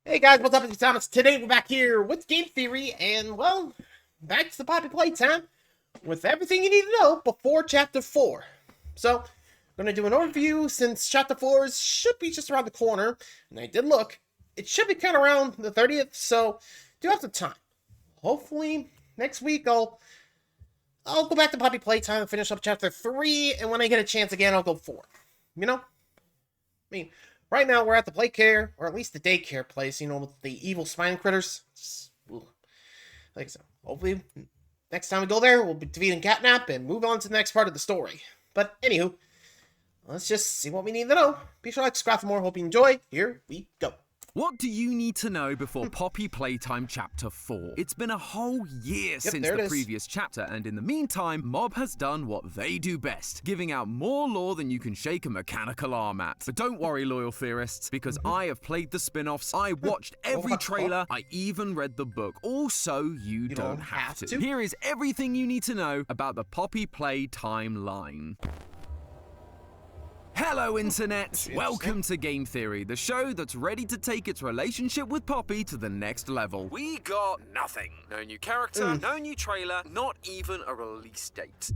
Hey guys, what's up? It's Thomas. Today we're back here with Game Theory, and well, back to the Poppy Playtime with everything you need to know before Chapter 4. So, I'm going to do an overview since Chapter 4 should be just around the corner, and I did look. It should be kind of around the 30th, so do have some time. Hopefully, next week I'll go back to Poppy Playtime and finish up Chapter 3, and when I get a chance again, I'll go 4. You know? I mean, right now, we're at the play care, or at least the daycare place, you know, with the evil spine critters. Like so. Hopefully, next time we go there, we'll be defeating Catnap and move on to the next part of the story. But, anywho, let's just see what we need to know. Be sure to like, subscribe for more. Hope you enjoy. Here we go. What do you need to know before Poppy Playtime Chapter 4? It's been a whole year since the previous chapter, and in the meantime, Mob has done what they do best, giving out more lore than you can shake a mechanical arm at. But don't worry, loyal theorists, because I have played the spin-offs, I watched every trailer, I even read the book. Also, you don't have to. Here is everything you need to know about the Poppy Play timeline. Hello Internet! Welcome to Game Theory, the show that's ready to take its relationship with Poppy to the next level. We got nothing. No new character, no new trailer, not even a release date.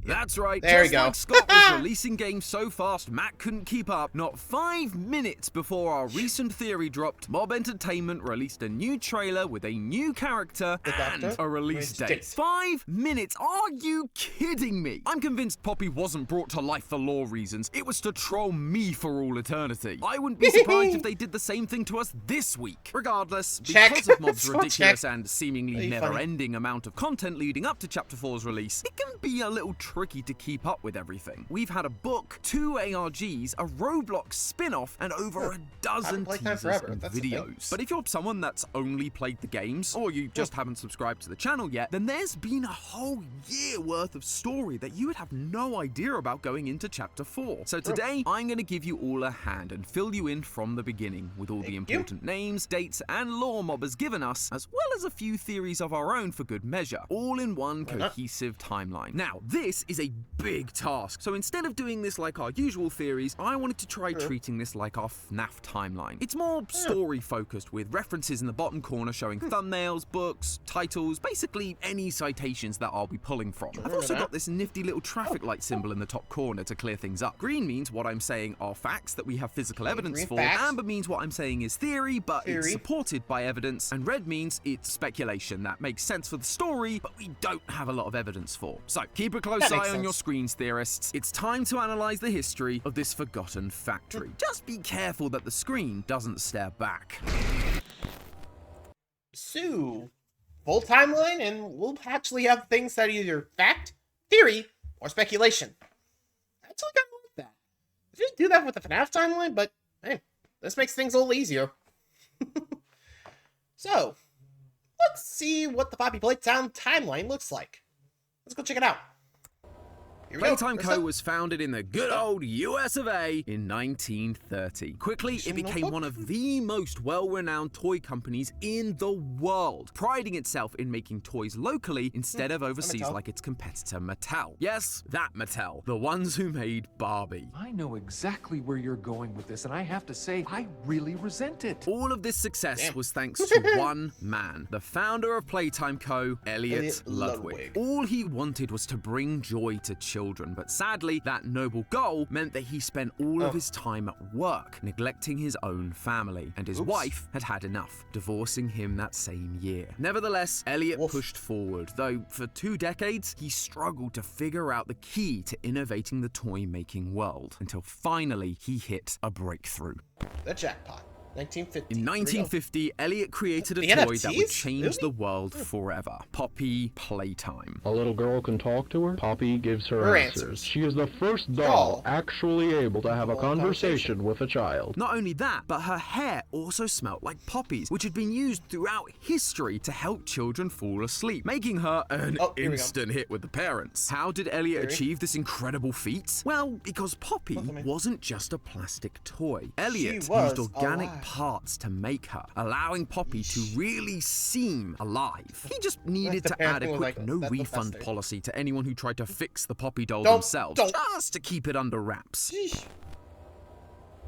That's right, there just like Scott was releasing games so fast Matt couldn't keep up, not 5 minutes before our recent theory dropped, Mob Entertainment released a new trailer with a new character and a release date. 5 minutes? Are you kidding me? I'm convinced Poppy wasn't brought to life for lore reasons. It was to troll me for all eternity. I wouldn't be surprised if they did the same thing to us this week. Regardless, because of Mob's ridiculous and seemingly never-ending amount of content leading up to Chapter 4's release, it can be a little tricky to keep up with everything. We've had a book, 2 ARGs, a Roblox spin-off, and over a dozen teasers and videos. But if you're someone that's only played the games, or you just haven't subscribed to the channel yet, then there's been a whole year worth of story that you would have no idea about going into Chapter 4. So today, I'm going to give you all a hand and fill you in from the beginning with all the important names, dates, and lore Mob has given us, as well as a few theories of our own for good measure, all in one cohesive timeline. Now, this is a big task, so instead of doing this like our usual theories, I wanted to try treating this like our FNAF timeline. It's more story focused, with references in the bottom corner showing thumbnails, books, titles, basically any citations that I'll be pulling from. I've also got this nifty little traffic light symbol in the top corner to clear things up. Green means what I'm saying are facts that we have physical evidence for, amber means what I'm saying is theory, but it's supported by evidence, and red means it's speculation that makes sense for the story, but we don't have a lot of evidence for. So keep a close eye on your screens, theorists. It's time to analyze the history of this forgotten factory. Just be careful that the screen doesn't stare back. So, full timeline, and we'll actually have things that are either fact, theory, or speculation. I actually kind of like that. I didn't do that with the FNAF timeline, but hey, this makes things a little easier. So, let's see what the Poppy Playtime timeline looks like. Let's go check it out. Playtime Co. was founded in the good old US of A in 1930. Quickly, it became one of the most well-renowned toy companies in the world, priding itself in making toys locally instead of overseas like its competitor Mattel. Yes, that Mattel, the ones who made Barbie. I know exactly where you're going with this, and I have to say, I really resent it. All of this success was thanks to one man, the founder of Playtime Co., Elliot Ludwig. All he wanted was to bring joy to children. But sadly, that noble goal meant that he spent all of his time at work, neglecting his own family, and his wife had had enough, divorcing him that same year. Nevertheless, Elliot pushed forward, though for 2 decades, he struggled to figure out the key to innovating the toy-making world, until finally he hit a breakthrough. The jackpot. 1950. In 1950, Elliot created a toy that would change the world forever. Poppy Playtime. A little girl can talk to her. Poppy gives her answers. She is the first doll actually able to have a conversation with a child. Not only that, but her hair also smelled like poppies, which had been used throughout history to help children fall asleep, making her an instant hit with the parents. How did Elliot achieve this incredible feat? Well, because Poppy wasn't just a plastic toy. Elliot used organic parts to make her, allowing Poppy to really seem alive. He just needed to add a quick no-refund policy to anyone who tried to fix the Poppy doll themselves, just to keep it under wraps.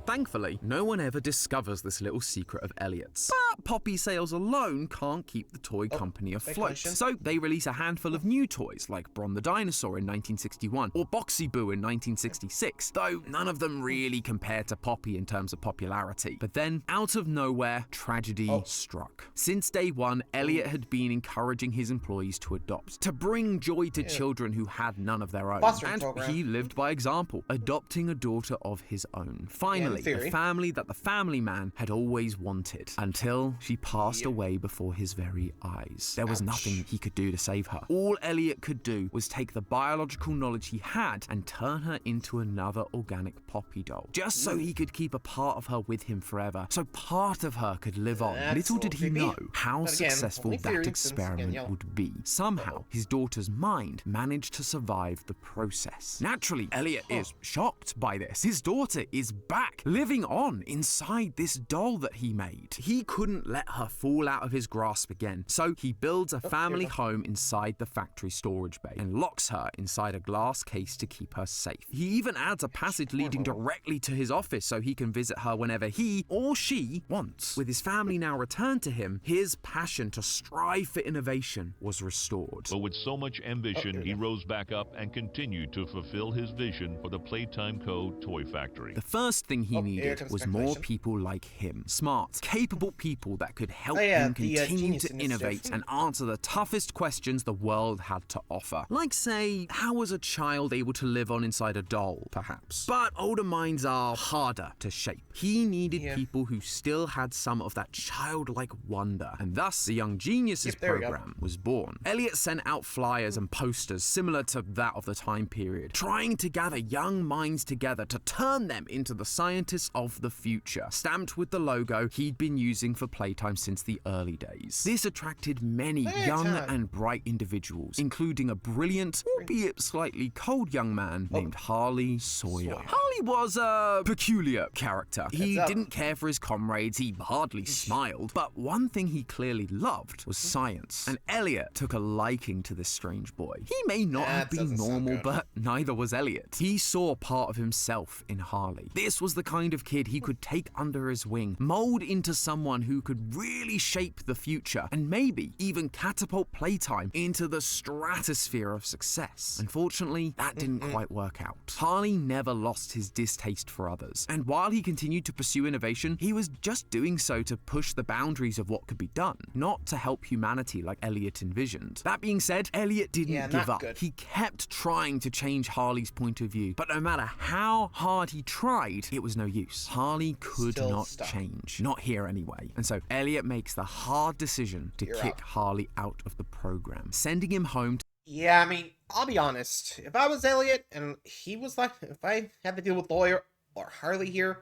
Thankfully, no one ever discovers this little secret of Elliot's. But Poppy sales alone can't keep the toy company afloat. So they release a handful of new toys, like Bron the Dinosaur in 1961 or Boxy Boo in 1966, though none of them really compare to Poppy in terms of popularity. But then, out of nowhere, tragedy struck. Since day one, Elliot had been encouraging his employees to adopt, to bring joy to children who had none of their own. And he lived by example, adopting a daughter of his own. Finally, the family that the family man had always wanted, until she passed away before his very eyes. There was nothing he could do to save her. All Elliot could do was take the biological knowledge he had and turn her into another organic Poppy doll, just so he could keep a part of her with him forever, so part of her could live on. Little did he know how successful that experiment would be. Somehow, his daughter's mind managed to survive the process. Naturally, Elliot is shocked by this. His daughter is back, living on inside this doll that he made. He couldn't let her fall out of his grasp again, so he builds a family home inside the factory storage bay and locks her inside a glass case to keep her safe. He even adds a passage leading directly to his office so he can visit her whenever he or she wants. With his family now returned to him, his passion to strive for innovation was restored. But with so much ambition, he rose back up and continued to fulfill his vision for the Playtime Co. toy factory. The first thing he needed was more people like him. Smart, capable people that could help him continue to innovate and answer the toughest questions the world had to offer. Like, say, how was a child able to live on inside a doll, perhaps? But older minds are harder to shape. He needed people who still had some of that childlike wonder, and thus the Young Geniuses program was born. Elliot sent out flyers and posters similar to that of the time period, trying to gather young minds together to turn them into the scientists of the future, stamped with the logo he'd been using for Playtime since the early days. This attracted many young and bright individuals, including a brilliant, albeit slightly cold young man named Harley Sawyer. Harley was a peculiar character. He didn't care for his comrades, he hardly smiled, but one thing he clearly loved was science, and Elliot took a liking to this strange boy. He may not have been normal, but neither was Elliot. He saw part of himself in Harley. This was the kind of kid he could take under his wing, mold into someone who could really shape the future, and maybe even catapult Playtime into the stratosphere of success. Unfortunately, that didn't quite work out. Harley never lost his distaste for others, and while he continued to pursue innovation, he was just doing so to push the boundaries of what could be done, not to help humanity like Elliot envisioned. That being said, Elliot didn't give up. He kept trying to change Harley's point of view, but no matter how hard he tried, it was no use. Harley could not change. Not here anyway. And so Elliot makes the hard decision to kick Harley out of the program, sending him home to I mean, I'll be honest. If I was Elliot and he was like, if I had to deal with Lawyer or Harley here,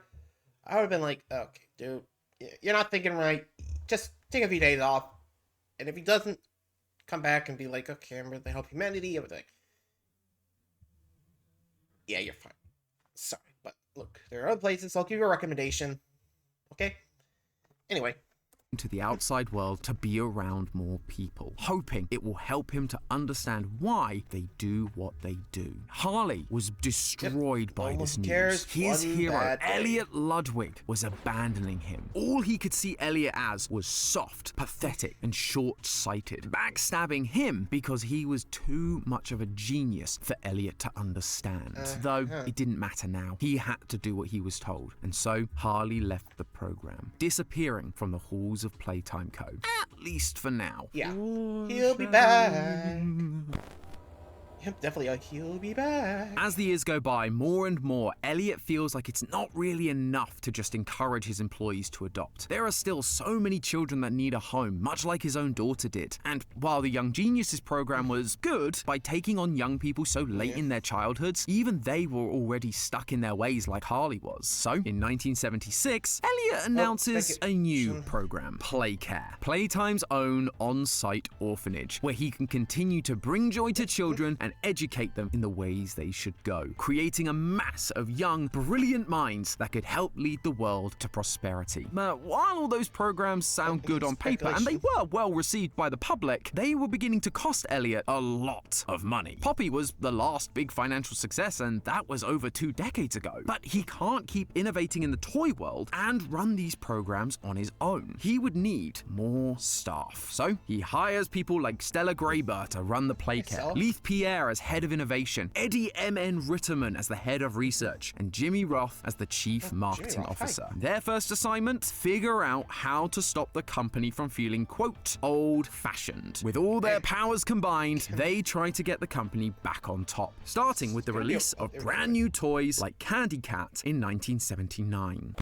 I would have been like, okay, dude, you're not thinking right. Just take a few days off. And if he doesn't come back and be like, okay, I'm going to help humanity, everything. Yeah, you're fine. Sorry, but look, there are other places. I'll give you a recommendation. Okay? Anyway. To the outside world to be around more people, hoping it will help him to understand why they do what they do. Harley was destroyed by this news. His hero, Elliot Ludwig, was abandoning him. All he could see Elliot as was soft, pathetic, and short-sighted, backstabbing him because he was too much of a genius for Elliot to understand. Though it didn't matter now. He had to do what he was told, and so Harley left the program, disappearing from the halls of Playtime Co. At least for now. Yeah. He'll be back. Yep, definitely, he'll be back. As the years go by, more and more, Elliot feels like it's not really enough to just encourage his employees to adopt. There are still so many children that need a home, much like his own daughter did. And while the Young Geniuses program was good by taking on young people so late in their childhoods, even they were already stuck in their ways like Harley was. So, in 1976, Elliot announces a new program, Playcare, Playtime's own on-site orphanage, where he can continue to bring joy to children and and educate them in the ways they should go, creating a mass of young, brilliant minds that could help lead the world to prosperity. But while all those programs sound good on paper, and they were well received by the public, they were beginning to cost Elliot a lot of money. Poppy was the last big financial success, and that was over 2 decades ago. But he can't keep innovating in the toy world and run these programs on his own. He would need more staff. So he hires people like Stella Graber to run the Playcare, Leith Pierre as head of innovation, Eddie M.N. Ritterman as the head of research, and Jimmy Roth as the chief marketing officer. Their first assignment? Figure out how to stop the company from feeling, quote, old-fashioned. With all their powers combined, they try to get the company back on top, starting with the release of brand new toys like Candy Cat in 1979.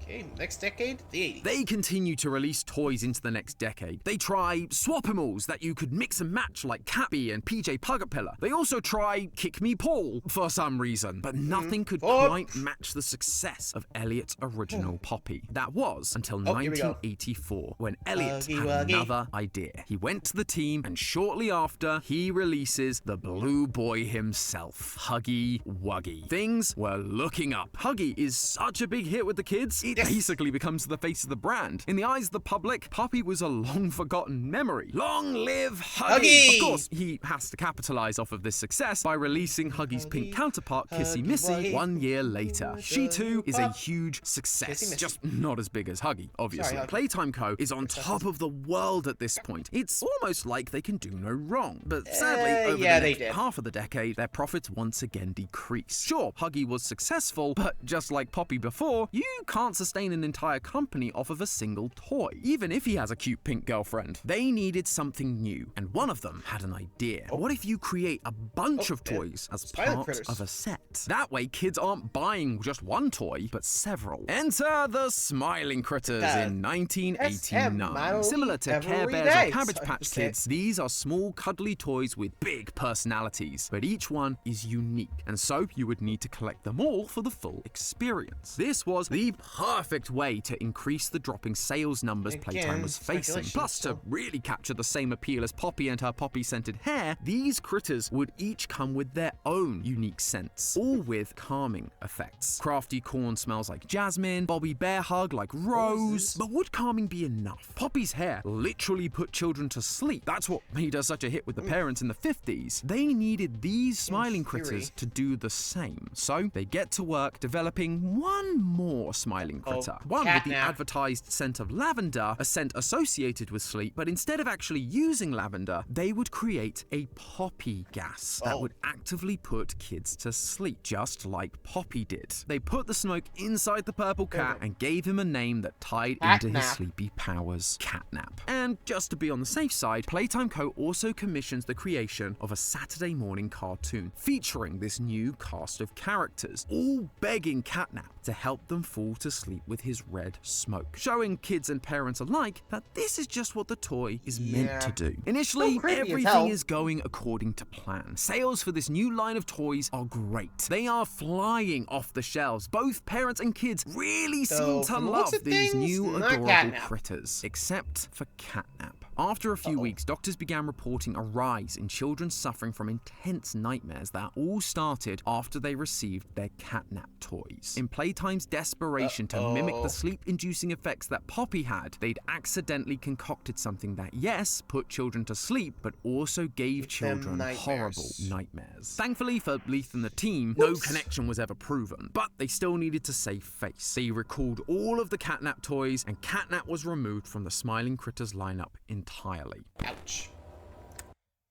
Okay, next decade, the 80s. They continue to release toys into the next decade. They try Swap-Em-Alls that you could mix and match like Cappy and PJ Pugapilla. They also try Kick Me Paul for some reason, but nothing could quite match the success of Elliot's original Poppy. That was until 1984, when Elliot had another idea. He went to the team, and shortly after, he releases the Blue Boy himself, Huggy Wuggy. Things were looking up. Huggy is such a big hit with the kids, it basically becomes the face of the brand. In the eyes of the public, Poppy was a long-forgotten memory. Long live Huggy! Of course, he has to capitalize off of this success by releasing Huggy's pink counterpart, Kissy Missy, 1 year later. She too is a huge success, just not as big as Huggy, obviously. Playtime Co. is on top of the world at this point. It's almost like they can do no wrong. But sadly, over the next half of the decade, their profits once again decrease. Sure, Huggy was successful, but just like Poppy before, you can't sustain an entire company off of a single toy, even if he has a cute pink girlfriend. They needed something new, and one of them had an idea. What if you create a bunch of toys as part of a set? That way, kids aren't buying just one toy, but several. Enter the Smiling Critters in 1989. Similar to Care Bears or Cabbage Patch Kids, these are small, cuddly toys with big personalities, but each one is unique, and so you would need to collect them all for the full experience. This was the perfect way to increase the dropping sales numbers Playtime was facing. Plus, to really capture the same appeal as Poppy and her poppy-scented hair, these critters would each come with their own unique scents, all with calming effects. Crafty Corn smells like jasmine, Bobby Bear Hug like rose. But would calming be enough? Poppy's hair literally put children to sleep. That's what made her such a hit with the parents in the 50s. They needed these Smiling Critters to do the same. So they get to work developing one more Smiling Critter. One with the advertised scent of lavender, a scent associated with sleep, but instead of actually using lavender, they would create a poppy gas that would actively put kids to sleep, just like Poppy did. They put the smoke inside the purple cat and gave him a name that tied into his sleepy powers, Catnap. And just to be on the safe side, Playtime Co. also commissions the creation of a Saturday morning cartoon featuring this new cast of characters, all begging Catnap to help them fall to sleep with his red smoke, showing kids and parents alike that this is just what the toy is meant to do. Initially, everything is going according to plan. Sales for this new line of toys are great. They are flying off the shelves. Both parents and kids really seem to love these new adorable critters, except for Catnap. After a few weeks, doctors began reporting a rise in children suffering from intense nightmares that all started after they received their Catnap toys. In Playtime's desperation to mimic the sleep-inducing effects that Poppy had, they'd accidentally concocted something that, yes, put children to sleep, but also gave children horrible nightmares. Thankfully for Leith and the team, no connection was ever proven, but they still needed to save face. They recalled all of the Catnap toys, and Catnap was removed from the Smiling Critters lineup entirely. Ouch.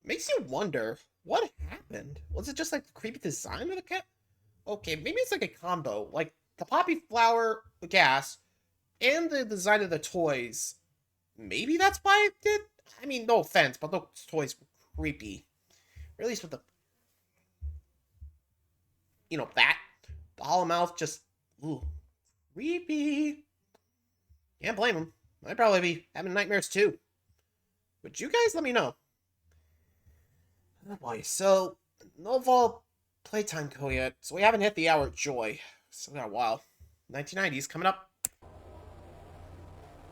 Makes you wonder, what happened? Was it just like the creepy design of the cat? Okay, maybe it's like a combo, like the poppy flower gas and the design of the toys. Maybe that's why it did? I mean, no offense, but those toys were creepy. Or at least with the, you know, that. The hollow mouth just, ooh, creepy. Can't blame them. I'd probably be having nightmares too. But you guys let me know. Oh boy, so, no Vol Playtime Co yet, so we haven't hit the hour of joy. Still got a while. 1990s coming up.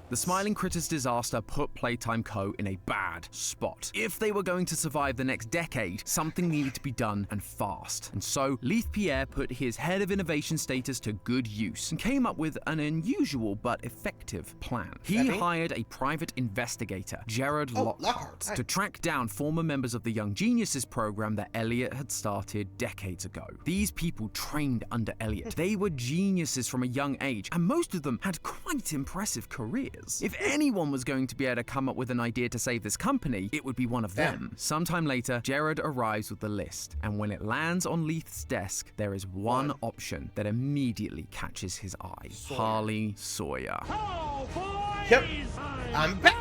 The Smiling Critters disaster put Playtime Co. in a bad spot. If they were going to survive the next decade, something needed to be done and fast. And so, Leith Pierre put his head of innovation status to good use and came up with an unusual but effective plan. He hired a private investigator, Jared Lockhart, to track down former members of the Young Geniuses program that Elliot had started decades ago. These people trained under Elliot. They were geniuses from a young age, and most of them had quite impressive careers. If anyone was going to be able to come up with an idea to save this company, it would be one of them. Sometime later, Jared arrives with the list, and when it lands on Leith's desk, there is one option that immediately catches his eye. Harley Sawyer. Oh, boys! Yep. I'm back!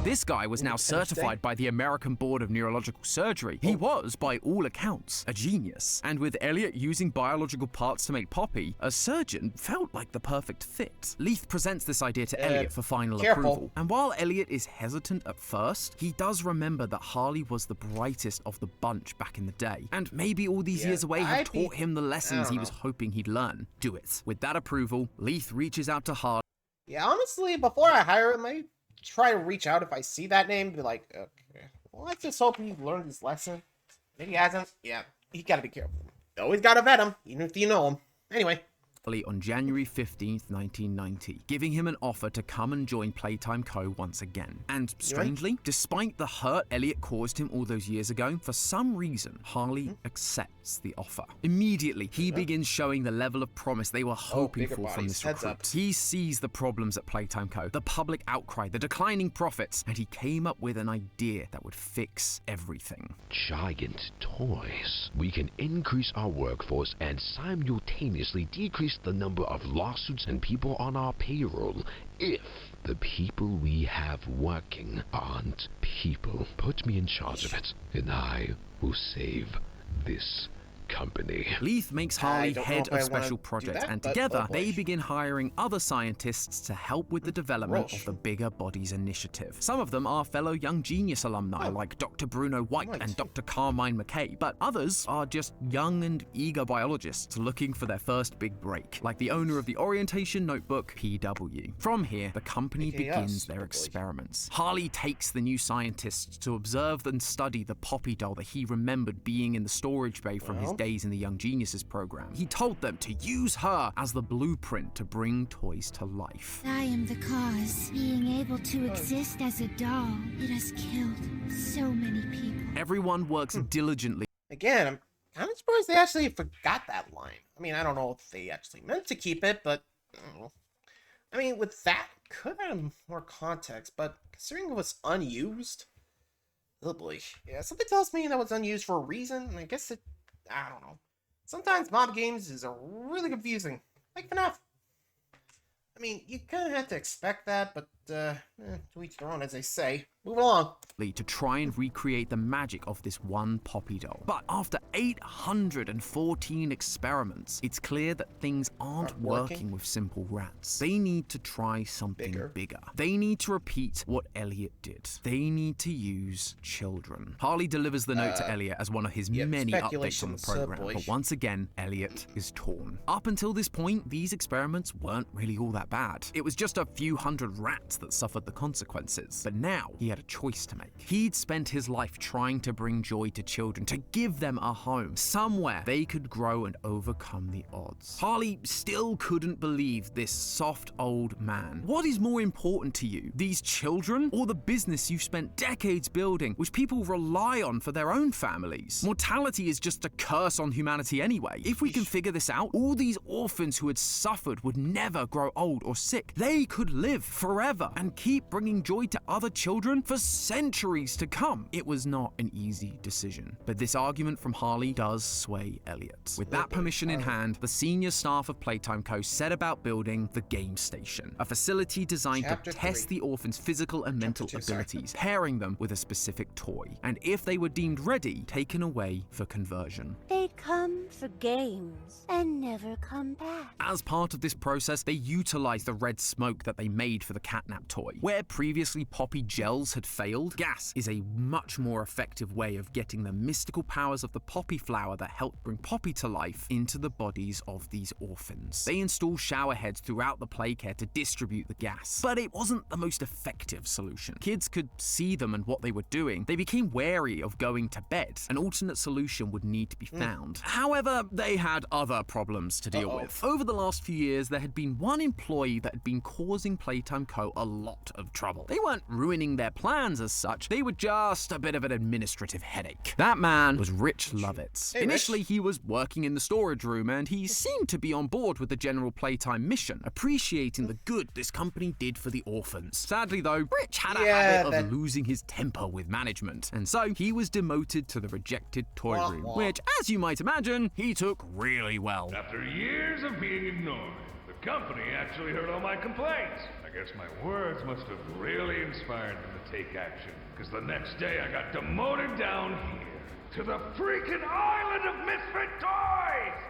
This guy was now certified by the American Board of Neurological Surgery. He was, by all accounts, a genius. And with Elliot using biological parts to make Poppy, a surgeon felt like the perfect fit. Leith presents this idea to Elliot for final approval. And while Elliot is hesitant at first, he does remember that Harley was the brightest of the bunch back in the day. And maybe all these years away have taught him the lessons he was hoping he'd learn. Do it. With that approval, Leith reaches out to Harley. Yeah, honestly, before I hire him, I try to reach out if I see that name, be like, okay, well, let's just hope he learned his lesson. Maybe he hasn't. Yeah, you gotta be careful. You always gotta vet him, even if you know him. Anyway. On January 15th, 1990, giving him an offer to come and join Playtime Co. once again. And strangely, despite the hurt Elliot caused him all those years ago, for some reason, Harley accepts the offer. Immediately, he begins showing the level of promise they were hoping for from this recruit. He sees the problems at Playtime Co., the public outcry, the declining profits, and he came up with an idea that would fix everything. Giant toys. We can increase our workforce and simultaneously decrease the number of lawsuits and people on our payroll if the people we have working aren't people. Put me in charge of it, and I will save this company. Leith makes Harley head of special projects, and together they begin hiring other scientists to help with the development of the Bigger Bodies Initiative. Some of them are fellow Young Genius alumni like Dr. Bruno White and Dr. Carmine McKay, but others are just young and eager biologists looking for their first big break, like the owner of the orientation notebook, PW. From here, the company begins their experiments. Harley takes the new scientists to observe and study the Poppy doll that he remembered being in the storage bay from his days in the Young Geniuses program. He told them to use her as the blueprint to bring toys to life. I am the cause. Being able to exist as a doll, it has killed so many people. Everyone works diligently. Again, I'm kind of surprised they actually forgot that line. I mean, I don't know if they actually meant to keep it, but I don't know. I mean, with that, could have more context, but considering it was unused, oh boy. Yeah, something tells me that was unused for a reason, and I guess it, I don't know. Sometimes mob games is really confusing. Like FNAF. I mean, you kind of have to expect that, but to each their own, as they say. Move along. To try and recreate the magic of this one Poppy doll. But after 814 experiments, it's clear that things aren't working with simple rats. They need to try something bigger. They need to repeat what Elliot did. They need to use children. Harley delivers the note to Elliot as one of his many updates on the program, but once again, Elliot is torn. Up until this point, these experiments weren't really all that bad. It was just a few hundred rats that suffered the consequences. But now, he had a choice to make. He'd spent his life trying to bring joy to children, to give them a home, somewhere they could grow and overcome the odds. Harley still couldn't believe this soft old man. What is more important to you, these children or the business you've spent decades building, which people rely on for their own families? Mortality is just a curse on humanity anyway. If we can figure this out, all these orphans who had suffered would never grow old or sick. They could live forever and keep bringing joy to other children for centuries to come. It was not an easy decision, but this argument from Harley does sway Elliot. With that permission in hand, the senior staff of Playtime Co. set about building the Game Station, a facility designed to test the orphans' physical and mental abilities, pairing them with a specific toy, and if they were deemed ready, taken away for conversion. They'd come for games and never come back. As part of this process, they utilized the red smoke that they made for the catnap catnap toy. Where previously Poppy gels had failed, gas is a much more effective way of getting the mystical powers of the poppy flower that helped bring Poppy to life into the bodies of these orphans. They install shower heads throughout the playcare to distribute the gas, but it wasn't the most effective solution. Kids could see them and what they were doing. They became wary of going to bed. An alternate solution would need to be found. However, they had other problems to deal with. Over the last few years, there had been one employee that had been causing Playtime Co. a lot of trouble. They weren't ruining their plans as such, they were just a bit of an administrative headache. That man was Rich Lovitz. Hey, Initially, Rich. he was working in the storage room and he seemed to be on board with the general Playtime mission, appreciating the good this company did for the orphans. Sadly though, Rich had a habit of losing his temper with management, and so he was demoted to the rejected toy room, which, as you might imagine, he took really well. After years of being ignored, the company actually heard all my complaints. I guess my words must have really inspired them to take action, because the next day I got demoted down here to the freaking island of misfit toys!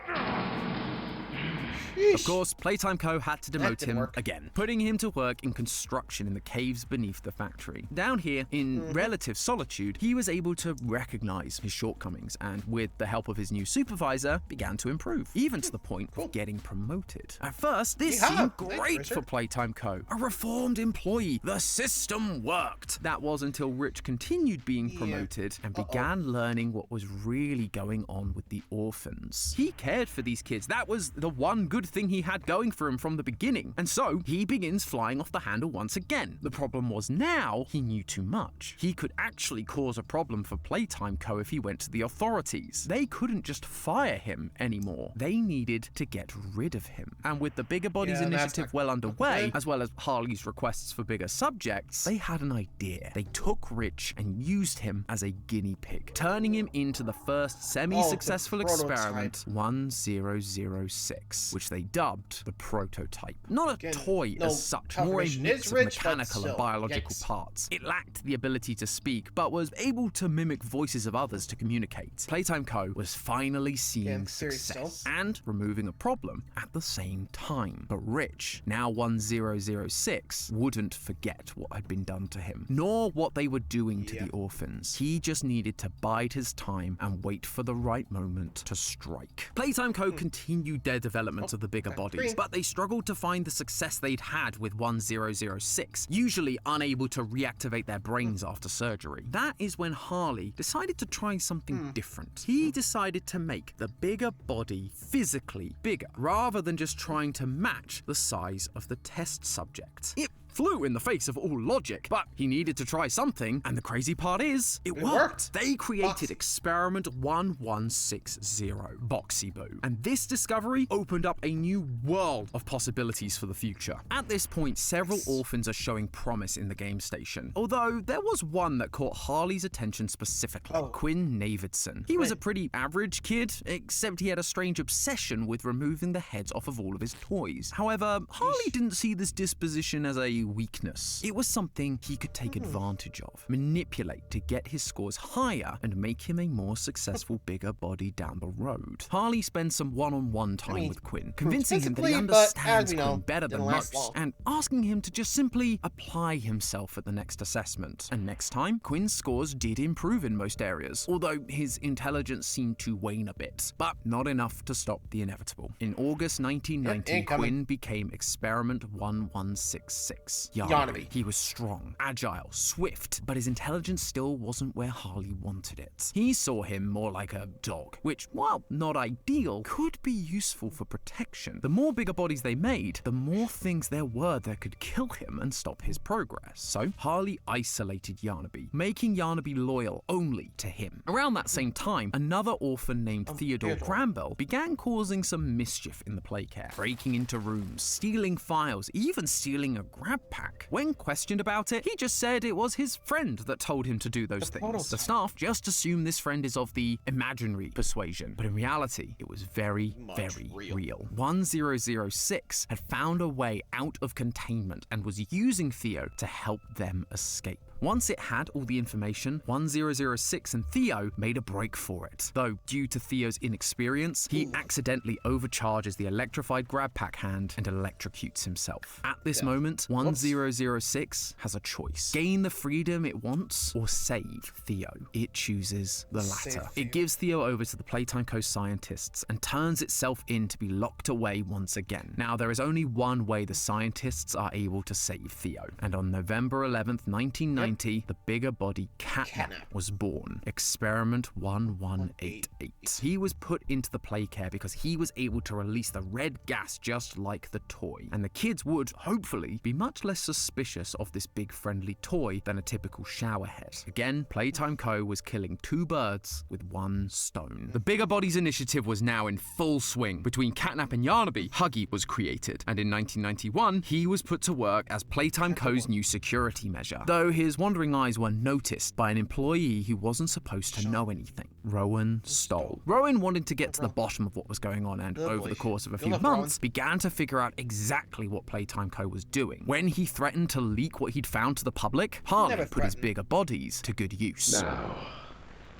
Of course, Playtime Co. had to demote him again, putting him to work in construction in the caves beneath the factory. Down here, in relative solitude, he was able to recognize his shortcomings and, with the help of his new supervisor, began to improve, even to the point of getting promoted. At first, this seemed great for Playtime Co. A reformed employee. The system worked. That was until Rich continued being promoted and began learning what was really going on with the orphans. He cared for these kids. That was the one good thing he had going for him from the beginning, and so he begins flying off the handle once again. The problem was now he knew too much. He could actually cause a problem for Playtime Co. if he went to the authorities. They couldn't just fire him anymore. They needed to get rid of him. And with the Bigger Bodies initiative well underway, as well as Harley's requests for bigger subjects, they had an idea. They took Rich and used him as a guinea pig, turning him into the first semi-successful experiment 1006, which they dubbed the prototype. Not a toy as such, more a mix of mechanical and biological parts. It lacked the ability to speak, but was able to mimic voices of others to communicate. Playtime Co. was finally seeing success and removing a problem at the same time. But Rich, now 1006, wouldn't forget what had been done to him, nor what they were doing to the orphans. He just needed to bide his time and wait for the right moment to strike. Playtime Co. continued their development of the Bigger Bodies, but they struggled to find the success they'd had with 1006, usually unable to reactivate their brains after surgery. That is when Harley decided to try something different. He decided to make the Bigger Body physically bigger, rather than just trying to match the size of the test subject. It flew in the face of all logic, but he needed to try something, and the crazy part is, it worked. They created Experiment 1160, Boxy Boo, and this discovery opened up a new world of possibilities for the future. At this point, several orphans are showing promise in the game station, although there was one that caught Harley's attention specifically, Quinn Navidson. He was a pretty average kid, except he had a strange obsession with removing the heads off of all of his toys. However, Harley didn't see this disposition as a weakness. It was something he could take advantage of, manipulate to get his scores higher and make him a more successful Bigger Body down the road. Harley spends some one-on-one time with Quinn, convincing him that he understands Quinn better than most, and asking him to just simply apply himself at the next assessment. And next time, Quinn's scores did improve in most areas, although his intelligence seemed to wane a bit, but not enough to stop the inevitable. In August 1990, Quinn became Experiment 1166. Yarnaby. He was strong, agile, swift, but his intelligence still wasn't where Harley wanted it. He saw him more like a dog, which, while not ideal, could be useful for protection. The more Bigger Bodies they made, the more things there were that could kill him and stop his progress. So Harley isolated Yarnaby, making Yarnaby loyal only to him. Around that same time, another orphan named Theodore Granville began causing some mischief in the playcare, breaking into rooms, stealing files, even stealing a grab pack. When questioned about it, he just said it was his friend that told him to do those things. The staff just assume this friend is of the imaginary persuasion, but in reality, it was very real. 1006 had found a way out of containment and was using Theo to help them escape. Once it had all the information, 1006 and Theo made a break for it. Though, due to Theo's inexperience, he accidentally overcharges the electrified grab pack hand and electrocutes himself. At this moment, 1006 has a choice. Gain the freedom it wants or save Theo. It chooses the latter. It gives Theo over to the Playtime Co. scientists and turns itself in to be locked away once again. Now, there is only one way the scientists are able to save Theo. And on November 11th, 1990, the bigger body Catnap was born. Experiment 1188. He was put into the play care because he was able to release the red gas just like the toy. And the kids would, hopefully, be much less suspicious of this big friendly toy than a typical shower head. Again, Playtime Co. was killing two birds with one stone. The Bigger Bodies initiative was now in full swing. Between Catnap and Yarnaby, Huggy was created, and in 1991, he was put to work as Playtime Co.'s new security measure, though his wandering eyes were noticed by an employee who wasn't supposed to know anything. Rowan Stoll. Rowan wanted to get to the bottom of what was going on and, over the course of a few months, began to figure out exactly what Playtime Co. was doing. When he threatened to leak what he'd found to the public, Harley put his Bigger Bodies to good use. Now,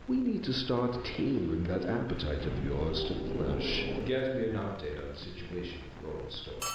we need to start taming that appetite of yours to flesh. Get me an update on the situation.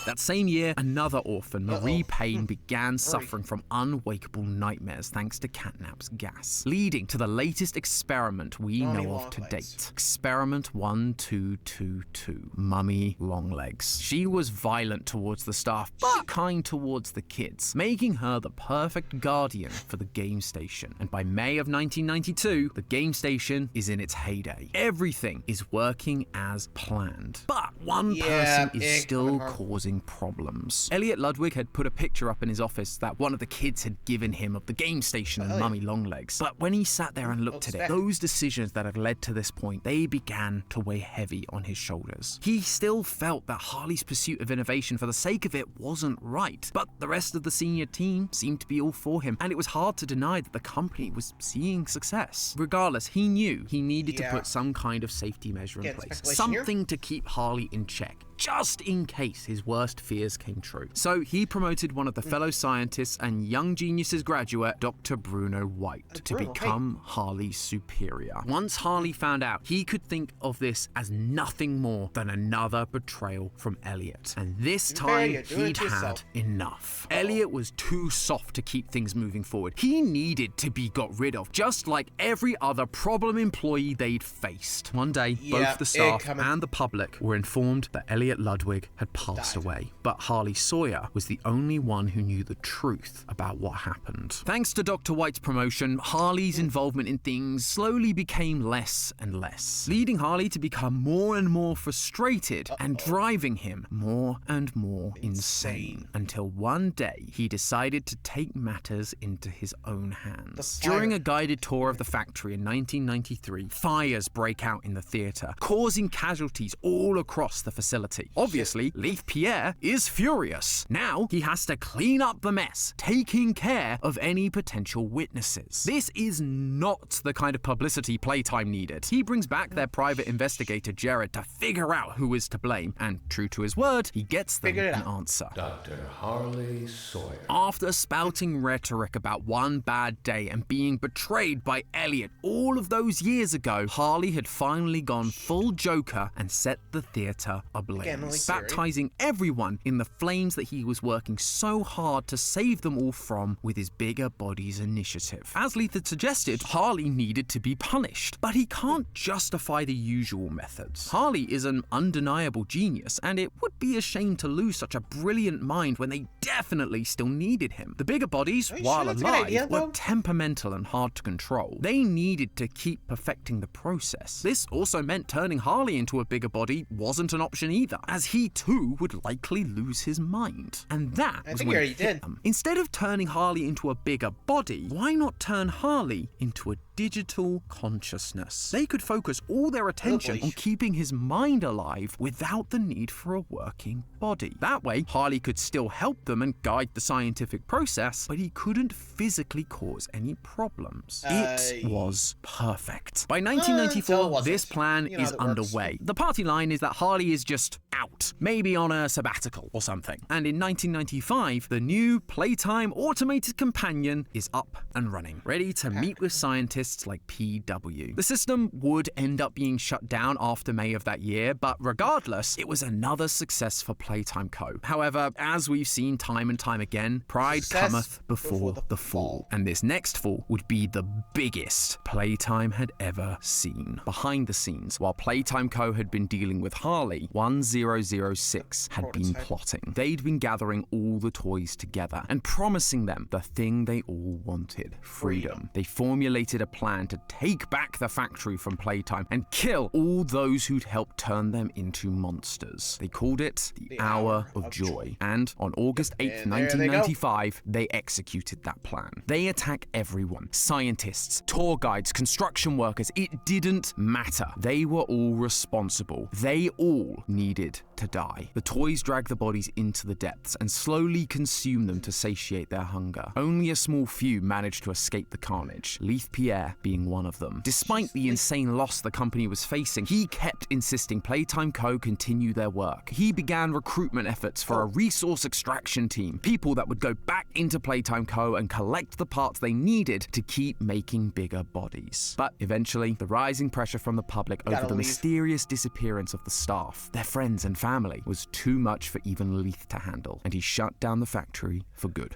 That same year, another orphan, Marie Payne, began suffering from unwakeable nightmares thanks to Catnap's gas, leading to the latest experiment we know of to date. Experiment 1222, Mummy Longlegs. She was violent towards the staff, but kind towards the kids, making her the perfect guardian for the game station. And by May of 1992, the game station is in its heyday. Everything is working as planned. But one person is still causing problems. Elliot Ludwig had put a picture up in his office that one of the kids had given him of the game station and Mummy Longlegs. But when he sat there and looked at it, those decisions that had led to this point, they began to weigh heavy on his shoulders. He still felt that Harley's pursuit of innovation for the sake of it wasn't right, but the rest of the senior team seemed to be all for him, and it was hard to deny that the company was seeing success. Regardless, he knew he needed to put some kind of safety measure in place, something to keep Harley in check, just in case his worst fears came true. So he promoted one of the fellow scientists and Young Geniuses graduate, Dr. Bruno White, to become Harley's superior. Once Harley found out, he could think of this as nothing more than another betrayal from Elliot. And this time, he'd had enough. Elliot was too soft to keep things moving forward. He needed to be got rid of, just like every other problem employee they'd faced. One day, both the staff and the public were informed that Elliot Ludwig had passed away, but Harley Sawyer was the only one who knew the truth about what happened. Thanks to Dr. White's promotion, Harley's involvement in things slowly became less and less, leading Harley to become more and more frustrated and driving him more and more insane, until one day he decided to take matters into his own hands. During a guided tour of the factory in 1993, fires break out in the theatre, causing casualties all across the facility. Obviously, Leif Pierre is furious. Now he has to clean up the mess, taking care of any potential witnesses. This is not the kind of publicity Playtime needed. He brings back their private investigator Jared to figure out who is to blame, and true to his word, he gets them an answer. Dr. Harley Sawyer. After spouting rhetoric about one bad day and being betrayed by Elliot all of those years ago, Harley had finally gone full Joker and set the theatre ablaze, baptizing everyone in the flames that he was working so hard to save them all from with his Bigger Bodies initiative. As Leith had suggested, Harley needed to be punished, but he can't justify the usual methods. Harley is an undeniable genius, and it would be a shame to lose such a brilliant mind when they definitely still needed him. The Bigger Bodies, while alive, were temperamental and hard to control. They needed to keep perfecting the process. This also meant turning Harley into a bigger body wasn't an option either, as he too would likely lose his mind. And that was when it hit them. Instead of turning Harley into a bigger body, why not turn Harley into a digital consciousness? They could focus all their attention on keeping his mind alive without the need for a working body. That way, Harley could still help them and guide the scientific process, but he couldn't physically cause any problems. It was perfect. By 1994, this plan is underway. The party line is that Harley is just out, maybe on a sabbatical or something. And in 1995, the new Playtime automated companion is up and running, ready to meet with scientists scientists like PW. The system would end up being shut down after May of that year, but regardless, it was another success for Playtime Co. However, as we've seen time and time again, pride cometh before the fall. And this next fall would be the biggest Playtime had ever seen. Behind the scenes, while Playtime Co. had been dealing with Harley, 1006 had been plotting. They'd been gathering all the toys together and promising them the thing they all wanted: freedom. They formulated a plan to take back the factory from Playtime and kill all those who'd helped turn them into monsters. They called it the Hour of Joy. And on August 8th, 1995, they executed that plan. They attack everyone: scientists, tour guides, construction workers. It didn't matter. They were all responsible. They all needed to die. The toys drag the bodies into the depths and slowly consume them to satiate their hunger. Only a small few managed to escape the carnage, Leith Pierre being one of them. Despite the insane loss the company was facing, he kept insisting Playtime Co. continue their work. He began recruitment efforts for a resource extraction team, people that would go back into Playtime Co. and collect the parts they needed to keep making bigger bodies. But eventually, the rising pressure from the public over the mysterious disappearance of the staff, their friends and family, was too much for even Leith to handle, and he shut down the factory for good.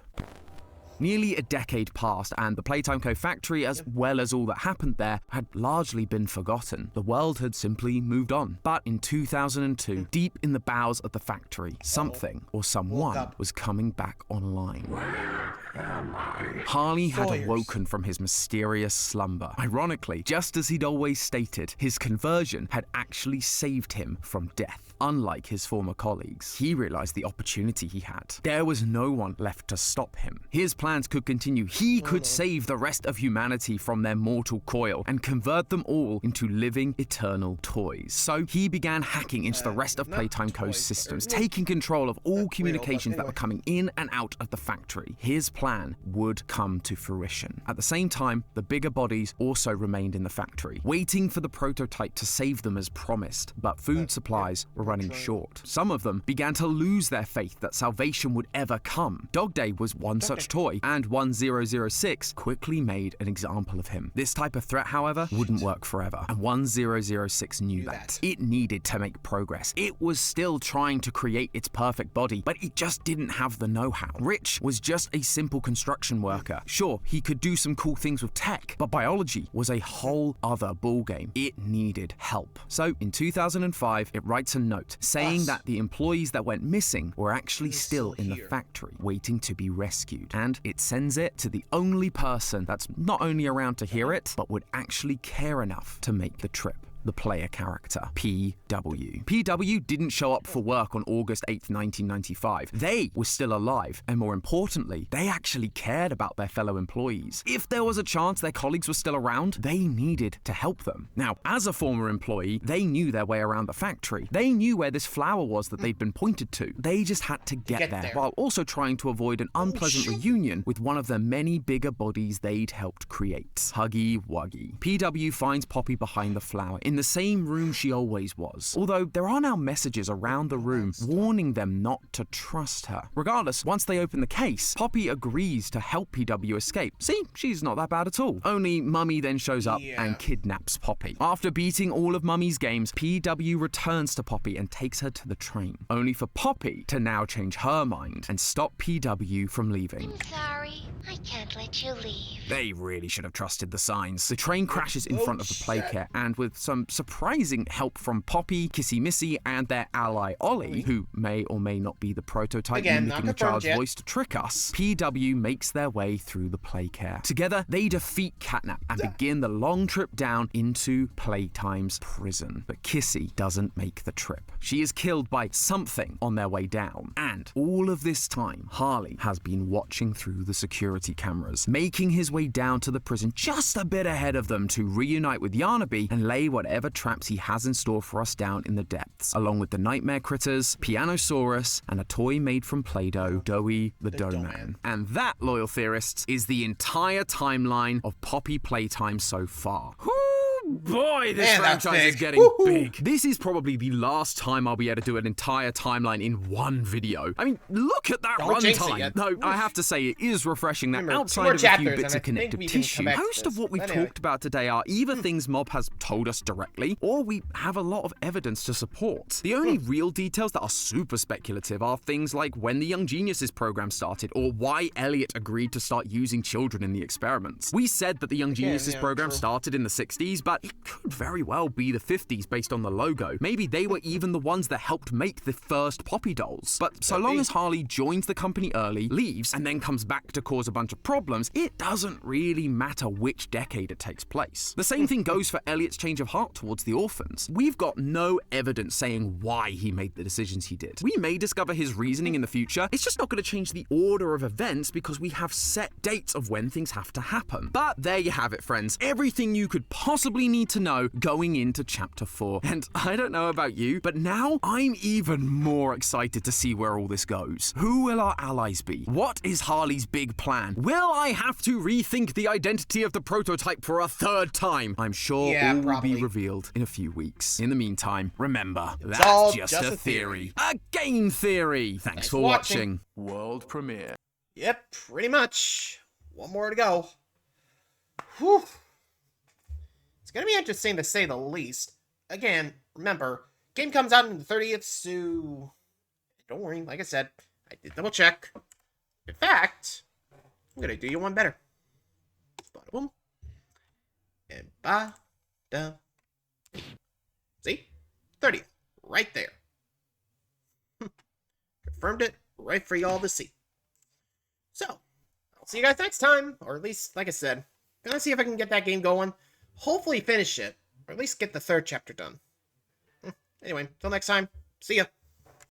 Nearly a decade passed, and the Playtime Co. factory, as well as all that happened there, had largely been forgotten. The world had simply moved on. But in 2002, deep in the bowels of the factory, something or someone was coming back online. Harley had awoken from his mysterious slumber. Ironically, just as he'd always stated, his conversion had actually saved him from death. Unlike his former colleagues, he realized the opportunity he had. There was no one left to stop him. His plans could continue. He could save the rest of humanity from their mortal coil and convert them all into living, eternal toys. So he began hacking into the rest of Playtime Co.'s systems, taking control of all communications that were coming in and out of the factory. His plan would come to fruition. At the same time, the bigger bodies also remained in the factory, waiting for the prototype to save them as promised. But food supplies were running short. Some of them began to lose their faith that salvation would ever come. Dog Day was one such toy, and 1006 quickly made an example of him. This type of threat, however, wouldn't work forever, and 1006 knew that. It needed to make progress. It was still trying to create its perfect body, but it just didn't have the know-how. Rich was just a simple construction worker. Sure, he could do some cool things with tech, but biology was a whole other ballgame. It needed help. So in 2005, it writes a note saying that the employees that went missing were actually still in the factory, waiting to be rescued. And it sends it to the only person that's not only around to hear it, but would actually care enough to make the trip. The player character, PW. PW didn't show up for work on August 8th, 1995. They were still alive, and more importantly, they actually cared about their fellow employees. If there was a chance their colleagues were still around, they needed to help them. Now, as a former employee, they knew their way around the factory. They knew where this flower was that they'd been pointed to. They just had to get there, while also trying to avoid an unpleasant reunion with one of the many bigger bodies they'd helped create. Huggy Wuggy. PW finds Poppy behind the flower, in the same room she always was. Although there are now messages around the room warning them not to trust her. Regardless, once they open the case, Poppy agrees to help PW escape. See, she's not that bad at all. Only Mummy then shows up and kidnaps Poppy. After beating all of Mummy's games, PW returns to Poppy and takes her to the train, only for Poppy to now change her mind and stop PW from leaving. I'm sorry, I can't let you leave. They really should have trusted the signs. The train crashes in front of the playcare, and with some surprising help from Poppy, Kissy Missy, and their ally Ollie, who may or may not be the prototype mimicking the child's voice to trick us, PW makes their way through the playcare. Together, they defeat Catnap and begin the long trip down into Playtime's prison. But Kissy doesn't make the trip. She is killed by something on their way down. And all of this time, Harley has been watching through the security cameras, making his way down to the prison just a bit ahead of them to reunite with Yarnaby and lay whatever traps he has in store for us down in the depths, along with the nightmare critters, Pianosaurus, and a toy made from Play-Doh, Doughy the Dough-Man. And that, loyal theorists, is the entire timeline of Poppy Playtime so far. Boy, this Man, that's franchise is big. getting Woohoo. big. This is probably the last time I'll be able to do an entire timeline in one video. I mean, look at that Don't jinx it runtime. yet. No, I have to say it is refreshing that Remember, 2 outside more of a few chapters, bits and of I think connective we can come tissue, back to most of this. what we've Anyway. talked about today are either things Mob has told us directly, or we have a lot of evidence to support. The only real details that are super speculative are things like when the Young Geniuses program started, or why Elliot agreed to start using children in the experiments. We said that the Young Geniuses program started in the 60s, but it could very well be the 50s based on the logo. Maybe they were even the ones that helped make the first Poppy dolls. But so long as Harley joins the company early, leaves, and then comes back to cause a bunch of problems, it doesn't really matter which decade it takes place. The same thing goes for Elliot's change of heart towards the orphans. We've got no evidence saying why he made the decisions he did. We may discover his reasoning in the future, it's just not going to change the order of events because we have set dates of when things have to happen. But there you have it, friends. Everything you could possibly need to know going into Chapter 4. And I don't know about you, but now I'm even more excited to see where all this goes. Who will our allies be? What is Harley's big plan? Will I have to rethink the identity of the prototype for a third time? I'm sure all will be revealed in a few weeks. In the meantime, remember, that's just a theory. A game theory! Thanks for watching. World premiere. Yep, pretty much. One more to go. Whew. It's gonna be interesting to say the least. Again, remember, game comes out on the 30th, so don't worry, like I said, I did double check. In fact, I'm gonna do you one better. Bada boom. And ba-da. See? 30th. Right there. Confirmed it right for y'all to see. So, I'll see you guys next time. Or at least, like I said, gonna see if I can get that game going. Hopefully finish it. Or at least get the 3rd chapter done. Anyway, till next time. See ya.